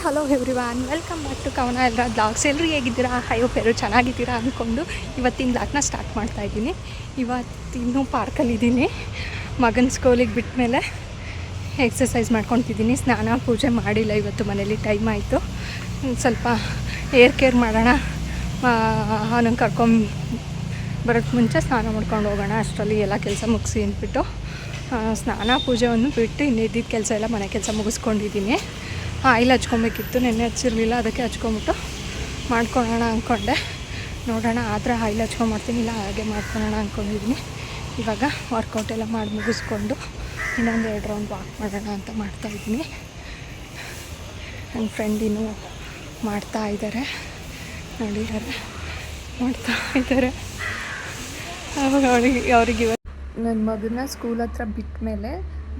Hello everyone, welcome back to Kavana ಎಲ್ಲರ blogs. ಎಲ್ಲರೂ ಹೇಗಿದ್ದೀರಾ? ಐವಪ್ಪರು ಚೆನ್ನಾಗಿದ್ದೀರಾ ಅಂದ್ಕೊಂಡು ಇವತ್ತಿನ ಬ್ಲಾಗ್ನ ಸ್ಟಾರ್ಟ್ ಮಾಡ್ತಾಯಿದ್ದೀನಿ. ಇವತ್ತಿನ್ನೂ ಪಾರ್ಕಲ್ಲಿದ್ದೀನಿ. ಮಗನ ಸ್ಕೂಲಿಗೆ ಬಿಟ್ಟ ಮೇಲೆ ಎಕ್ಸಸೈಸ್ ಮಾಡ್ಕೊತಿದ್ದೀನಿ. ಸ್ನಾನ ಪೂಜೆ ಮಾಡಿಲ್ಲ ಇವತ್ತು, ಮನೇಲಿ ಟೈಮ್ ಆಯಿತು. ಸ್ವಲ್ಪ ಏರ್ ಕೇರ್ ಮಾಡೋಣ, ಅವನನ್ನು ಬರೋಕ್ಕೆ ಮುಂಚೆ ಸ್ನಾನ ಮಾಡ್ಕೊಂಡು ಹೋಗೋಣ. ಅಷ್ಟರಲ್ಲಿ ಎಲ್ಲ ಕೆಲಸ ಮುಗಿಸಿ ಅಂದ್ಬಿಟ್ಟು ಸ್ನಾನ ಪೂಜೆಯನ್ನು ಬಿಟ್ಟು ಇನ್ನಿದ್ದಿದ್ದ ಕೆಲಸ ಎಲ್ಲ ಮನೆ ಕೆಲಸ ಮುಗಿಸ್ಕೊಂಡಿದ್ದೀನಿ. ಆಯಿಲ್ ಹಚ್ಕೊಬೇಕಿತ್ತು, ನೆನ್ನೆ ಹಚ್ಚಿರಲಿಲ್ಲ, ಅದಕ್ಕೆ ಹಚ್ಕೊಂಬಿಟ್ಟು ಮಾಡ್ಕೊಳ್ಳೋಣ ಅಂದ್ಕೊಂಡೆ. ನೋಡೋಣ, ಆದರೆ ಆಯಿಲ್ ಹಚ್ಕೊಂಡ್ಬಿಡ್ತೀನಿ, ಇಲ್ಲ ಹಾಗೆ ಮಾಡ್ಕೊಳ್ಳೋಣ ಅಂದ್ಕೊಂಡಿದ್ದೀನಿ. ಇವಾಗ ವರ್ಕೌಟ್ ಎಲ್ಲ ಮಾಡಿ ಮುಗಿಸ್ಕೊಂಡು ಇನ್ನೊಂದು 2 ರೌಂಡ್ ವಾಕ್ ಮಾಡೋಣ ಅಂತ ಮಾಡ್ತಾಯಿದ್ದೀನಿ. ನನ್ನ ಫ್ರೆಂಡ್ ಇನ್ನೂ ಮಾಡ್ತಾಯಿದ್ದಾರೆ, ನೋಡಿದ್ದಾರೆ ಮಾಡ್ತಾಯಿದ್ದಾರೆ. ಅವ್ರಿಗೆ ನನ್ನ ಮಗನ ಸ್ಕೂಲ್ ಹತ್ರ ಬಿಟ್ಟ ಮೇಲೆ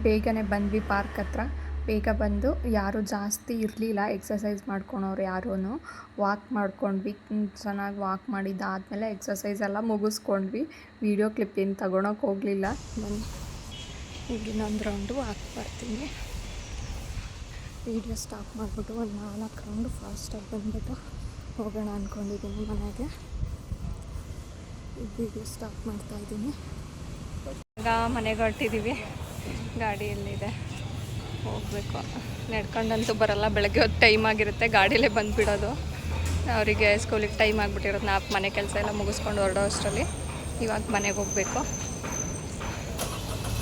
ಬೇಗನೆ ಬಂದ್ವಿ ಪಾರ್ಕ್ ಹತ್ರ. ಬೇಗ ಬಂದು ಯಾರೂ ಜಾಸ್ತಿ ಇರಲಿಲ್ಲ, ಎಕ್ಸಸೈಸ್ ಮಾಡ್ಕೊಳೋರು ಯಾರೂ. ವಾಕ್ ಮಾಡ್ಕೊಂಡ್ವಿ, ಚೆನ್ನಾಗಿ ವಾಕ್ ಮಾಡಿದ್ದಾದಮೇಲೆ ಎಕ್ಸಸೈಸ್ ಎಲ್ಲ ಮುಗಿಸ್ಕೊಂಡ್ವಿ. ವೀಡಿಯೋ ಕ್ಲಿಪ್ ಏನು ತಗೊಳಕ್ಕೆ ಹೋಗಲಿಲ್ಲ. ಈಗ ಇನ್ನೊಂದು ರೌಂಡು ವಾಕ್ ಬರ್ತೀನಿ. ವೀಡಿಯೋ ಸ್ಟಾಪ್ ಮಾಡಿಬಿಟ್ಟು ಒಂದು 4 ರೌಂಡು ಫಾಸ್ಟಾಗಿ ಬಂದುಬಿಟ್ಟು ಹೋಗೋಣ ಅಂದ್ಕೊಂಡಿದ್ದೀನಿ ಮನೆಗೆ. ವೀಡಿಯೋ ಸ್ಟಾಪ್ ಮಾಡ್ತಾಯಿದ್ದೀನಿ. ಈಗ ಮನೆಗೆ ಹೊರಟಿದ್ದೀವಿ, ಗಾಡಿಯಲ್ಲಿದೆ, ಹೋಗಬೇಕು. ನಡ್ಕೊಂಡಂತೂ ಬರೋಲ್ಲ, ಬೆಳಗ್ಗೆ ಹೊತ್ತು ಟೈಮ್ ಆಗಿರುತ್ತೆ, ಗಾಡಿಯಲ್ಲೇ ಬಂದುಬಿಡೋದು. ಅವರಿಗೆ ಸ್ಕೂಲಿಗೆ ಟೈಮ್ ಆಗಿಬಿಟ್ಟಿರೋದು. ನಾವು ಮನೆ ಕೆಲಸ ಎಲ್ಲ ಮುಗಿಸ್ಕೊಂಡು ಹೊರಡೋ ಅಷ್ಟರಲ್ಲಿ ಇವಾಗ ಮನೆಗೆ ಹೋಗಬೇಕು.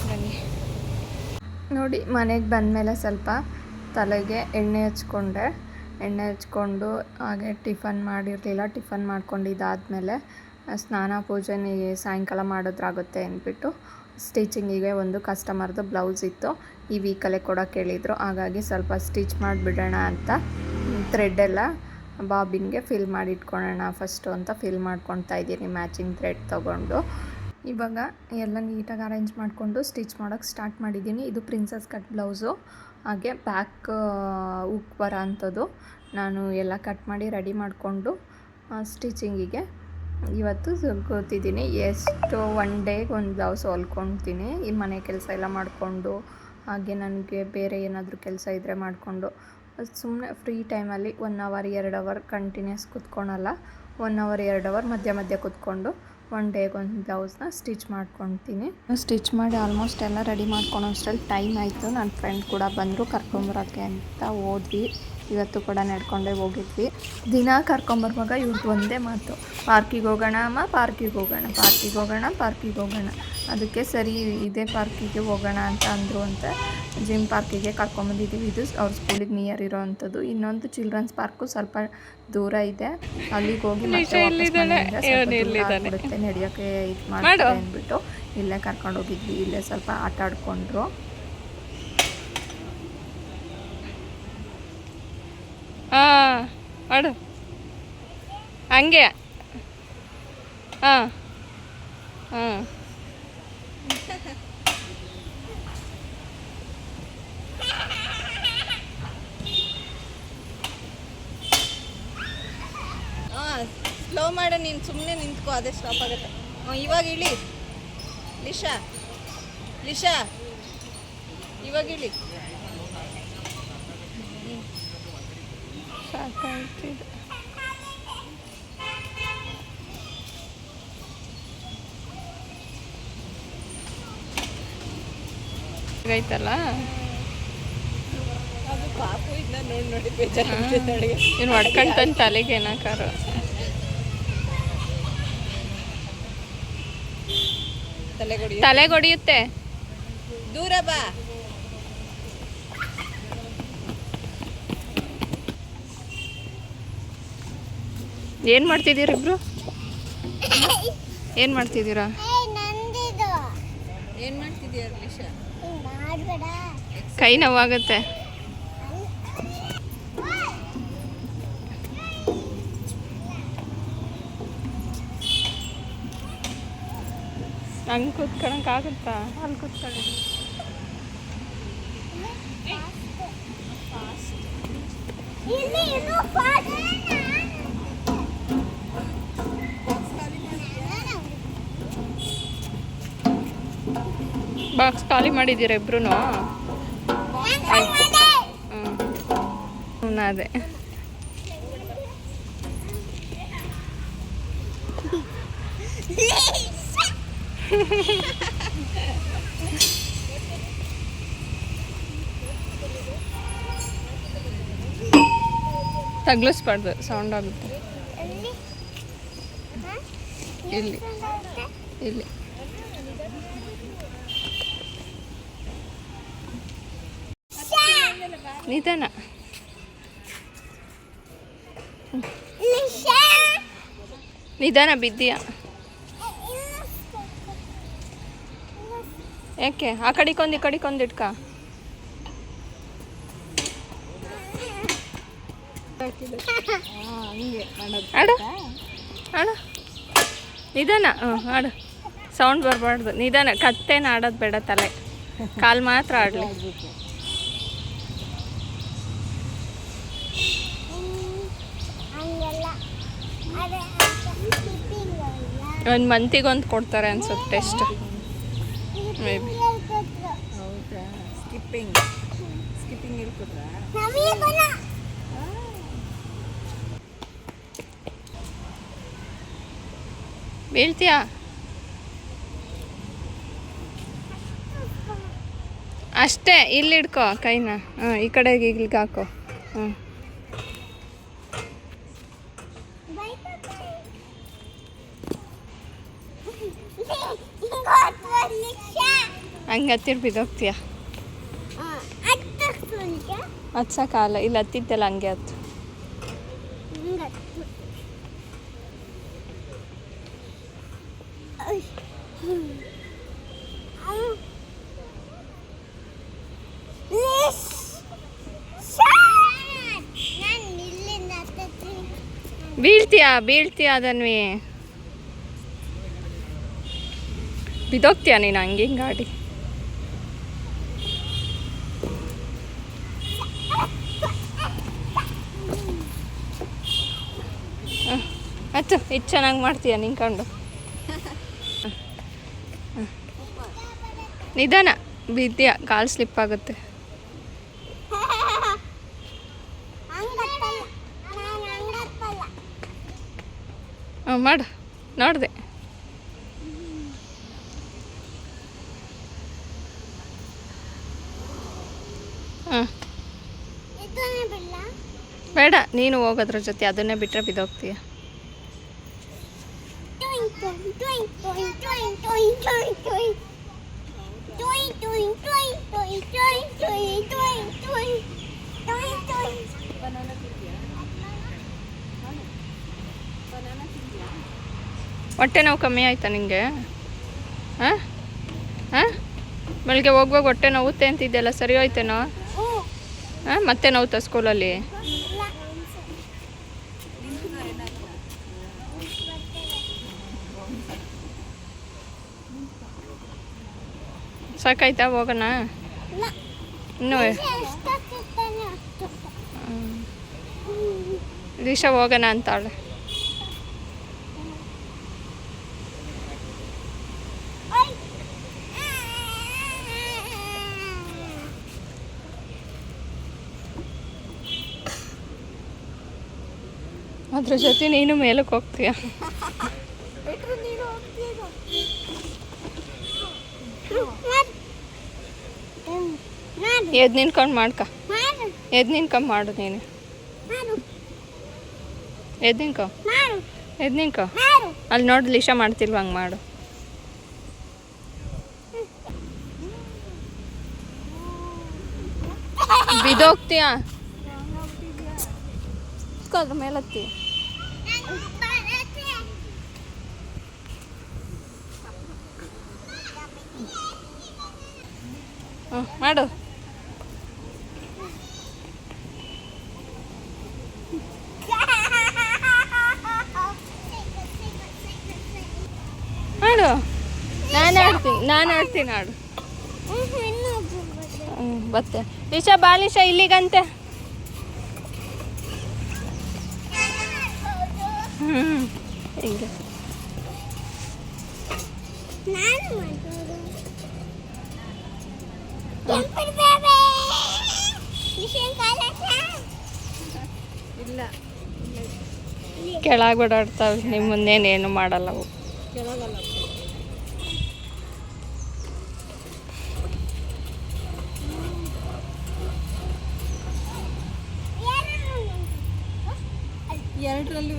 ಬನ್ನಿ. ನೋಡಿ, ಮನೆಗೆ ಬಂದಮೇಲೆ ಸ್ವಲ್ಪ ತಲೆಗೆ ಎಣ್ಣೆ ಹಚ್ಕೊಂಡು ಹಾಗೆ ಟಿಫನ್ ಮಾಡಿರಲಿಲ್ಲ. ಟಿಫನ್ ಮಾಡ್ಕೊಂಡಿದ್ದಾದಮೇಲೆ ಸ್ನಾನ ಪೂಜೆನೇ ಸಾಯಂಕಾಲ ಮಾಡಿದ್ರಾಗುತ್ತೆ ಅಂದ್ಬಿಟ್ಟು ಸ್ಟಿಚಿಂಗಿಗೆ ಒಂದು ಕಸ್ಟಮರ್ದು ಬ್ಲೌಸ್ ಇತ್ತು, ಈ ವೀಕಲ್ಲೇ ಕೊಡೋಕೆ ಹೇಳಿದರು. ಹಾಗಾಗಿ ಸ್ವಲ್ಪ ಸ್ಟಿಚ್ ಮಾಡಿಬಿಡೋಣ ಅಂತ ಥ್ರೆಡ್ಡೆಲ್ಲ ಬಾಬಿನ್ಗೆ ಫಿಲ್ ಮಾಡಿ ಇಟ್ಕೊಳ್ಳೋಣ ಫಸ್ಟು ಅಂತ ಫಿಲ್ ಮಾಡ್ಕೊತಾ ಇದ್ದೀನಿ, ಮ್ಯಾಚಿಂಗ್ ಥ್ರೆಡ್ ತೊಗೊಂಡು. ಇವಾಗ ಎಲ್ಲ ನೀಟಾಗಿ ಅರೇಂಜ್ ಮಾಡಿಕೊಂಡು ಸ್ಟಿಚ್ ಮಾಡೋಕ್ಕೆ ಸ್ಟಾರ್ಟ್ ಮಾಡಿದ್ದೀನಿ. ಇದು ಪ್ರಿನ್ಸಸ್ ಕಟ್ ಬ್ಲೌಸು, ಹಾಗೆ ಬ್ಯಾಕ್ ಉಕ್ ಬರೋ ಅಂಥದ್ದು. ನಾನು ಎಲ್ಲ ಕಟ್ ಮಾಡಿ ರೆಡಿ ಮಾಡಿಕೊಂಡು ಸ್ಟಿಚಿಂಗಿಗೆ ಇವತ್ತು ಕೂತಿದ್ದೀನಿ. ಎಷ್ಟು 1 ಡೇಗೆ ಒಂದು ಬ್ಲೌಸ್ ಹೊಲ್ಕೊತೀನಿ. ಈ ಮನೆ ಕೆಲಸ ಎಲ್ಲ ಮಾಡಿಕೊಂಡು, ಹಾಗೆ ನನಗೆ ಬೇರೆ ಏನಾದರೂ ಕೆಲಸ ಇದ್ದರೆ ಮಾಡಿಕೊಂಡು, ಸುಮ್ಮನೆ ಫ್ರೀ ಟೈಮಲ್ಲಿ 1 ಅವರ್ 2 ಅವರ್ ಕಂಟಿನ್ಯೂಸ್ ಕೂತ್ಕೊಳಲ್ಲ, 1 ಅವರ್ 2 ಅವರ್ ಮಧ್ಯ ಕೂತ್ಕೊಂಡು 1 ಡೇಗೆ ಒಂದು ಬ್ಲೌಸ್ನ ಸ್ಟಿಚ್ ಮಾಡ್ಕೊತೀನಿ. ಸ್ಟಿಚ್ ಮಾಡಿ ಆಲ್ಮೋಸ್ಟ್ ಎಲ್ಲ ರೆಡಿ ಮಾಡ್ಕೊಳೋ ಅಷ್ಟರಲ್ಲಿ ಟೈಮ್ ಆಯಿತು. ನನ್ನ ಫ್ರೆಂಡ್ ಕೂಡ ಬಂದರು, ಕರ್ಕೊಂಬರೋಕ್ಕೆ ಅಂತ ಹೋದ್ವಿ. ಇವತ್ತು ಕೂಡ ನಡ್ಕೊಂಡೇ ಹೋಗಿದ್ವಿ. ದಿನ ಕರ್ಕೊಂಬರುವಾಗ ಇವ್ರದ್ದು ಒಂದೇ ಮಾತು, ಪಾರ್ಕಿಗೆ ಹೋಗೋಣ ಅಮ್ಮ, ಪಾರ್ಕಿಗೆ ಹೋಗೋಣ. ಅದಕ್ಕೆ ಸರಿ ಇದೇ ಪಾರ್ಕಿಗೆ ಹೋಗೋಣ ಅಂತ ಅಂದರು ಅಂತ ಜಿಮ್ ಪಾರ್ಕಿಗೆ ಕರ್ಕೊಂಬಂದಿದ್ದೀವಿ. ಇದು ಅವ್ರ ಸ್ಕೂಲಿಗೆ ನಿಯರ್ ಇರೋ ಅಂಥದ್ದು. ಇನ್ನೊಂದು ಚಿಲ್ಡ್ರನ್ಸ್ ಪಾರ್ಕು ಸ್ವಲ್ಪ ದೂರ ಇದೆ, ಅಲ್ಲಿಗೆ ಹೋಗಿ ಮತ್ತೆ ನಡೆಯೋಕ್ಕೆ ಇದು ಮಾಡ್ತಾರೆ ಅಂದ್ಬಿಟ್ಟು ಇಲ್ಲೇ ಕರ್ಕೊಂಡು ಹೋಗಿದ್ವಿ. ಇಲ್ಲೇ ಸ್ವಲ್ಪ ಆಟ ಆಡ್ಕೊಂಡ್ರು. ಮಾಡು ಹಂಗೆ. ಸ್ಲೋ ಮಾಡು, ನೀನು ಸುಮ್ಮನೆ ನಿಂತ್ಕೋ, ಅದೇ ಸ್ಟಾಪ್ ಆಗುತ್ತೆ. ಇವಾಗ ಇಳಿ ಲಿಶಾ, ಇವಾಗ ಇಳಿ. ಸಾಕಾಯ್ತು. ಆಯ್ತಲ್ಲ, ಅದು ಪಾಪು ಇದ್ನ ನೋಡಿ ಬೇಜಾರಾಗ್ತಿದ್ದಾಳೆ. ಇವ್ನು ಹೊಡ್ಕೊಂತಂದು ತಲೆಗೆ ಏನಾಕಾರು ತಲೆಗೊಡಿಯುತ್ತೆ. ದೂರ ಬಾ. ಏನು ಮಾಡ್ತಿದ್ದೀರ ಇಬ್ರು? ಏನು ಮಾಡ್ತಿದ್ದೀರಾ? ಏನು ಮಾಡ್ತಿದ್ದೀಯ ಲಿಶಾ? ಕೈ ನೋವಾಗುತ್ತೆ. ಹಂಗೆ ಕೂತ್ಕೊಳಕ್ಕಾಗುತ್ತಾ? ಅಲ್ಲಿ ಕೂತ್ಕೊಳ್ಳಿ. ಬಾಕ್ಸ್ ಖಾಲಿ ಮಾಡಿದ್ದೀರಾ ಇಬ್ರು? ಸುಮ್ಮನಾದೆ. ತಗ್ಲಿಸ್ಬಾರ್ದು, ಸೌಂಡ್ ಆಗುತ್ತೆ. ಇಲ್ಲಿ ಇಲ್ಲಿ ನಿಧಾನ. ನಿಧಾನ, ಬಿದ್ದೀಯಾ? ಯಾಕೆ ಆ ಕಡೆಕೊಂದು ಈ ಕಡೆಕೊಂದು ಇಟ್ಕ. ಆಡು ಆಡು ನಿಧಾನ. ಆಡು, ಸೌಂಡ್ ಬರಬಾರ್ದು. ನಿಧಾನ. ಕತ್ತೇನು ಆಡೋದು ಬೇಡ, ತಲೆ ಕಾಲು ಮಾತ್ರ ಆಡಲಿ. ಒಂದು ಮಂತಿಗೊಂದು ಕೊಡ್ತಾರೆ ಅನ್ಸುತ್ತೆ ಟೆಸ್ಟ್ ಮೇ ಬಿ. ಬೀಳ್ತೀಯಾ? ಅಷ್ಟೇ, ಇಲ್ಲಿ ಇಡ್ಕೋ ಕೈನ. ಈ ಕಡೆಗೆ ಇಲ್ಲಿಗೆ ಹಾಕೋ. ಹಂಗೆ ಹತ್ತಿರ ಬಿದ್ದೋಗ್ತೀಯ. ಹತ್ಸಕ್ಕಾಗಲ್ಲ, ಇಲ್ಲಿ ಹತ್ತಿದ್ದೆಲ್ಲ ಹಂಗೆ ಹತ್ತು. ಬೀಳ್ತೀಯಾ ಅದನ್ವಿ. ಬಿದ್ದೋಗ್ತೀಯ ನೀನು ಹಂಗೆ ಗಾಡಿ. ಹತ್ತು, ಇದು ಚೆನ್ನಾಗಿ ಮಾಡ್ತೀಯ ನಿಂಕೊಂಡು. ನಿಧಾನ, ಬಿದ್ದೀಯ, ಕಾಲು ಸ್ಲಿಪ್ ಆಗುತ್ತೆ. ಮಾಡು, ನೋಡಿದೆ. ಬೇಡ, ನೀನು ಹೋಗೋದ್ರ ಜೊತೆ ಅದನ್ನೇ ಬಿಟ್ಟರೆ ಬಿದ್ದೋಗ್ತೀಯ. ಹೊಟ್ಟೆ ನೋವು ಕಮ್ಮಿ ಆಯ್ತಾ ನಿಂಗೆ? ಹಾಂ ಹಾಂ, ಬೆಳಗ್ಗೆ ಹೋಗುವಾಗ ಹೊಟ್ಟೆ ನೋವುತ್ತೆ ಅಂತಿದ್ದೆಲ್ಲ, ಸರಿ ಹೋಯ್ತೇನೋ? ಹಾಂ, ಮತ್ತೆ ನೋವುತ್ತಾ ಸ್ಕೂಲಲ್ಲಿ? ಸಾಕಾಯ್ತಾ? ಹೋಗೋಣ ಇನ್ನೂ. ದಿಶಾ ಹೋಗೋಣ ಅಂತಾಳೆ. ಅದ್ರ ಜೊತೆ ನೀನು ಮೇಲಕ್ಕೆ ಹೋಗ್ತೀಯ. ಎದ್ದು ನಿನ್ಕೊಂಡು ಮಾಡ್ಕ. ಎದ್ದು ನಿನ್ಕೊಂಡು ಮಾಡು ನೀನು. ಎದ್ದು ನಿನ್ಕೊ. ಅಲ್ಲಿ ನೋಡಿ ಲಿಶಾ ಮಾಡ್ತಿಲ್ವ, ಹಂಗೆ ಮಾಡು. ಬಿದ್ದೋಗ್ತೀಯಾ? ಅದ್ರ ಮೇಲತ್ತಿ. ಮಾಡು. ಮಾಡು, ನಾನು ಆಡ್ತೀನಿ ಆಡು. ಬತ್ತೆ ಲಿಶಾ, ಬಾ ಲಿಶಾ, ಇಲ್ಲಿಗಂತೆ. ಹಿಂಗೆ ಇಲ್ಲ ಕೆಳಗೆ ಓಡಾಡ್ತಾವೆ, ನಿಮ್ಮ ಮುಂದೇನೇನು ಮಾಡಲ್ಲ ಅವು. ಕೆಳಗಲ್ಲ. ಎರಡರಲ್ಲೂ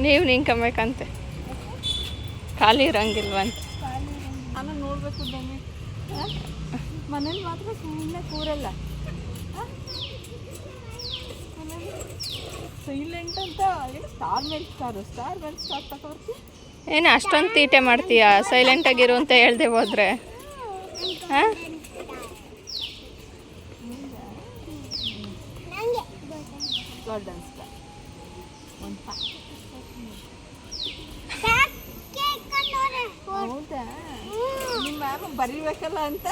ನೀವು ನಿಂಕಬೇಕಂತೆ, ಖಾಲಿ ಇರಂಗಿಲ್ವಂತ. ನಾನು ನೋಡಬೇಕು ಬನ್ನಿ. ಮನೇಲಿ ಮಾತ್ರ ಸುಮ್ಮನೆ ಕೂರಲ್ಲ, ಸೈಲೆಂಟ್ ಅಂತ. ಸ್ಟಾರ್ ಮೇಲೆ ಸ್ಟಾರ್ ತಗೊಳ್ತಿ. ಏನು ಅಷ್ಟೊಂದು ತೀಟೆ ಮಾಡ್ತೀಯ? ಸೈಲೆಂಟಾಗಿರು ಅಂತ ಹೇಳ್ದೆ ಹೋದ್ರೆ ಹಾಂ? ಗಾರ್ಡನ್ ಸ್ಟಾರ್ ಹೌದಾ? ನಿಮ್ಮ ಮ್ಯಾಮ್ ಬರೀಬೇಕಲ್ಲ ಅಂತ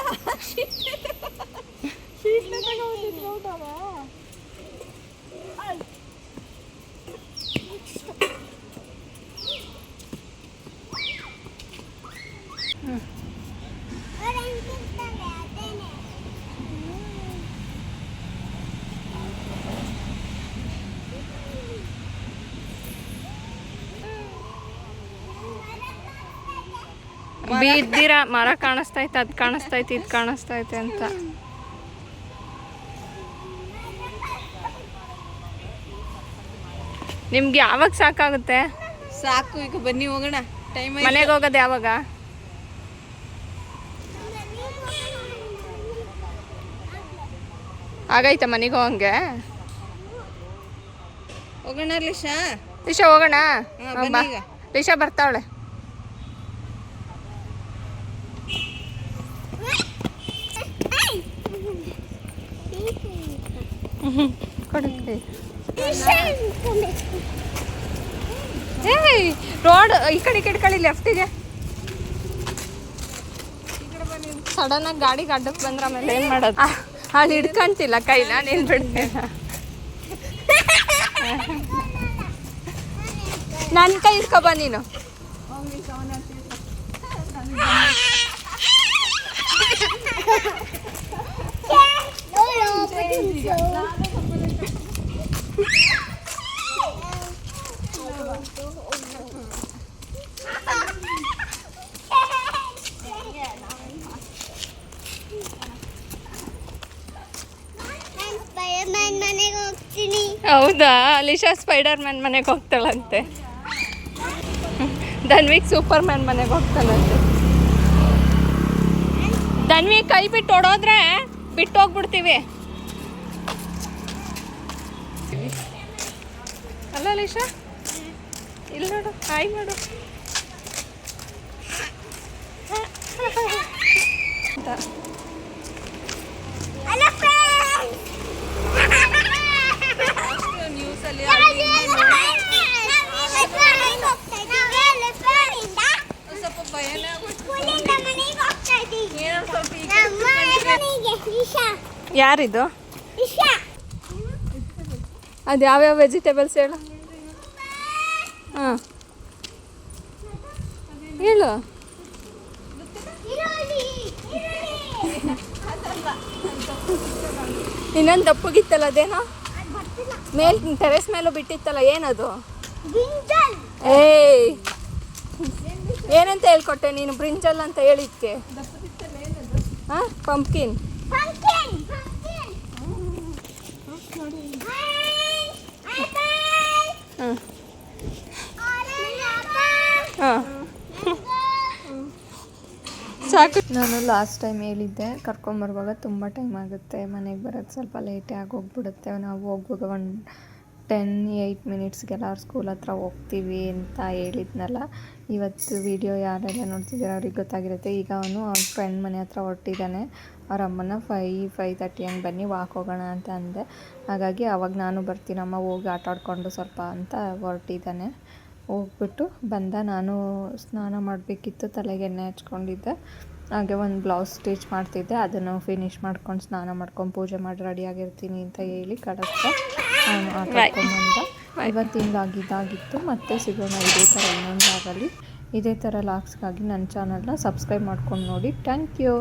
ಬಿದ್ದಿರ ಮರ ಕಾಣಿಸ್ತೈತೆ, ಅದು ಕಾಣಿಸ್ತೈತೆ, ಇದು ಕಾಣಿಸ್ತೈತೆ ಅಂತ. ನಿಮ್ಗೆ ಯಾವಾಗ ಸಾಕಾಗುತ್ತೆ? ಸಾಕು, ಈಗ ಬನ್ನಿ ಹೋಗೋಣ. ಟೈಮ್ ಮನೆಗೆ ಹೋಗೋದು ಯಾವಾಗ? ಆಗೈತ ಮನೆಗೆ ಹೋಗಂಗೆ? ಹೋಗೋಣ ಲಿಶಾ. ಲಿಶಾ ಹೋಗೋಣ. ಬನ್ನಿ ಈಗ. ಲಿಶಾ ಬರ್ತಾವಳೆ. ಕೊಡುತ್ತೆ. ಏಯ್ ರೋಡ್ ಈ ಕಡೆ ಇಟ್ಕೊಳ್ಳಿ, ಲೆಫ್ಟಿಗೆ. ಸಡನ್ನಾಗಿ ಗಾಡಿಗೆ ಅಡ್ಡಕ್ಕೆ ಬಂದ್ರೆ ಆಮೇಲೆ ಏನು ಮಾಡೋದು? ಅದು ಹಿಡ್ಕೊಂತಿಲ್ಲ ಕೈನ, ನೀನು ಬಿಡ್ತೀನಿ. ನನ್ನ ಕೈ ಹಿಡ್ಕೊಬ ನೀನು. ಹೌದಾ? ಲಿಶಾ ಸ್ಪೈಡರ್ ಮ್ಯಾನ್ ಮನೆಗೆ ಹೋಗ್ತಾಳಂತೆ, ಧನ್ವಿಕ್ ಸೂಪರ್ ಮ್ಯಾನ್ ಮನೆಗೆ ಹೋಗ್ತಾಳಂತೆ. ಧನ್ವಿ ಕೈ ಬಿಟ್ಟು ಓಡೋದ್ರೆ ಬಿಟ್ಟು ಹೋಗ್ಬಿಡ್ತೀವಿ. ಅಲ್ಲ ಲಿಶಾ, ಇಲ್ಲಿ ನೋಡು, ಹಾಯ್ ಮಾಡು ಅಂತ. ನ್ಯೂಸಲ್ಲಿ ಸ್ವಲ್ಪ ಭಯನೇ ಯಾರಿದು? ಅದು ಯಾವ್ಯಾವ ವೆಜಿಟೇಬಲ್ಸ್ ಹೇಳು? ಹಾಂ ಹೇಳು. ಇನ್ನೊಂದು ದಪ್ಪಗಿತ್ತಲ್ಲ, ಅದೇನೋ ಮೇಲ್ ಟೆರೆಸ್ ಮೇಲೂ ಬಿಟ್ಟಿತ್ತಲ್ಲ, ಏನದು? ಏಯ್ ಏನಂತ ಹೇಳ್ಕೊಟ್ಟೆ ನೀನು? ಬ್ರಿಂಜಲ್ ಅಂತ ಹೇಳಿದ್ಕೆ. ಹಾಂ, ಪಂಪ್ಕಿನ್. ಹಾಂ ಸಾಕು. ನಾನು ಲಾಸ್ಟ್ ಟೈಮ್ ಹೇಳಿದ್ದೆ ಕರ್ಕೊಂಬರುವಾಗ ತುಂಬ ಟೈಮ್ ಆಗುತ್ತೆ, ಮನೆಗೆ ಬರೋದು ಸ್ವಲ್ಪ ಲೇಟೇ ಆಗೋಗ್ಬಿಡುತ್ತೆ. ನಾವು ಹೋಗುವಾಗ 8 ಮಿನಿಟ್ಸ್ಗೆಲ್ಲ ಅವ್ರ ಸ್ಕೂಲ್ ಹತ್ರ ಹೋಗ್ತೀವಿ ಅಂತ ಹೇಳಿದ್ನಲ್ಲ. ಇವತ್ತು ವಿಡಿಯೋ ಯಾರೆಲ್ಲ ನೋಡ್ತಿದ್ದೀರ ಅವ್ರಿಗೆ ಗೊತ್ತಾಗಿರುತ್ತೆ. ಈಗ ಅವನು ಅವ್ರ ಫ್ರೆಂಡ್ ಮನೆ ಹತ್ರ ಹೊರಟಿದ್ದಾನೆ. ಅವ್ರ ಅಮ್ಮನ 5:30 ಹಂಗೆ ಬನ್ನಿ ವಾಕ್ ಹೋಗೋಣ ಅಂತ ಅಂದೆ. ಹಾಗಾಗಿ ಅವಾಗ ನಾನು ಬರ್ತೀನಮ್ಮ, ಹೋಗಿ ಆಟ ಆಡ್ಕೊಂಡು ಸ್ವಲ್ಪ ಅಂತ ಹೊರಟಿದ್ದಾನೆ. ಹೋಗ್ಬಿಟ್ಟು ಬಂದ. ನಾನು ಸ್ನಾನ ಮಾಡಬೇಕಿತ್ತು, ತಲೆಗೆ ಎಣ್ಣೆ ಹಚ್ಕೊಂಡಿದ್ದೆ. ಹಾಗೆ ಒಂದು ಬ್ಲೌಸ್ ಸ್ಟಿಚ್ ಮಾಡ್ತಿದ್ದೆ, ಅದನ್ನು ಫಿನಿಷ್ ಮಾಡ್ಕೊಂಡು ಸ್ನಾನ ಮಾಡ್ಕೊಂಡು ಪೂಜೆ ಮಾಡಿ ರೆಡಿಯಾಗಿರ್ತೀನಿ ಅಂತ ಹೇಳಿ ಕಳಿಸ್ದೆ. ಅವನು ಆಟಾಡ್ಕೊಂಡ್ಬಂದ. ಇವತ್ತಿನ ಲಾಗ್ ಇದಾಗಿತ್ತು. ಮತ್ತೆ ಸಿಗೋಣ ಇದೇ ಥರ ಇನ್ನೊಂದು ಲಾಗಲ್ಲಿ. ಇದೇ ಥರ ಲಾಗ್ಸ್ಗಾಗಿ ನನ್ನ ಚಾನಲ್ನ ಸಬ್ಸ್ಕ್ರೈಬ್ ಮಾಡ್ಕೊಂಡು ನೋಡಿ. Thank you.